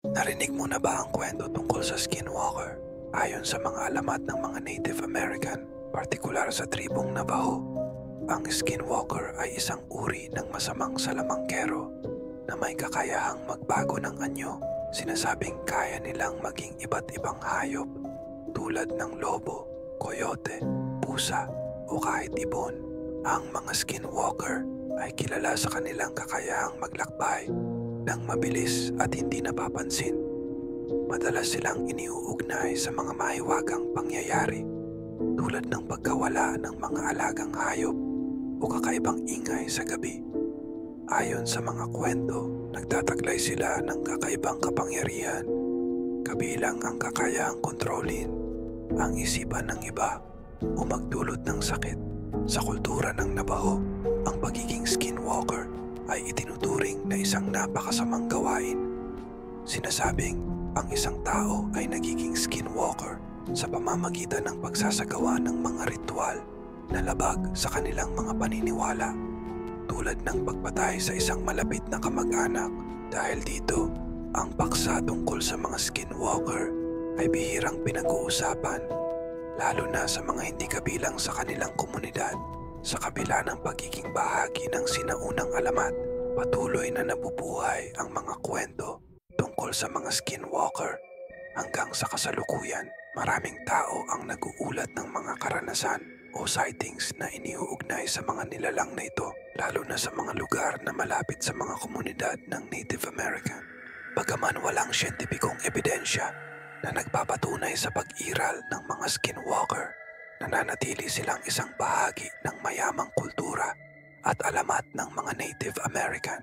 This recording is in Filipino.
Narinig mo na ba ang kwento tungkol sa Skinwalker? Ayon sa mga alamat ng mga Native American, partikular sa tribong Navajo, ang Skinwalker ay isang uri ng masamang salamangkero na may kakayahang magbago ng anyo. Sinasabing kaya nilang maging iba't ibang hayop tulad ng lobo, coyote, pusa o kahit ibon. Ang mga Skinwalker ay kilala sa kanilang kakayahang maglakbay ng mabilis at hindi napapansin. Madalas silang iniuugnay sa mga mahiwagang pangyayari tulad ng pagkawala ng mga alagang hayop o kakaibang ingay sa gabi. Ayon sa mga kwento, nagtataglay sila ng kakaibang kapangyarihan, kabilang ang kakayahang kontrolin ang isipan ng iba o magdulot ng sakit. Sa kultura ng Navajo, ang pagiging Skinwalker ay itinuturing na isang napakasamang gawain. Sinasabing ang isang tao ay nagiging Skinwalker sa pamamagitan ng pagsasagawa ng mga ritual na labag sa kanilang mga paniniwala, tulad ng pagpatay sa isang malapit na kamag-anak. Dahil dito, ang paksa tungkol sa mga Skinwalker ay bihirang pinag-uusapan, lalo na sa mga hindi kabilang sa kanilang komunidad. Sa kabila ng pagiging bahagi ng sinaunang alamat, patuloy na nabubuhay ang mga kwento tungkol sa mga Skinwalker. Hanggang sa kasalukuyan, maraming tao ang nag-uulat ng mga karanasan o sightings na iniuugnay sa mga nilalang na ito, lalo na sa mga lugar na malapit sa mga komunidad ng Native American. Bagaman walang siyentipikong ebidensya na nagpapatunay sa pag-iral ng mga Skinwalker, nananatili silang isang bahagi ng mayamang kultura at alamat ng mga Native American.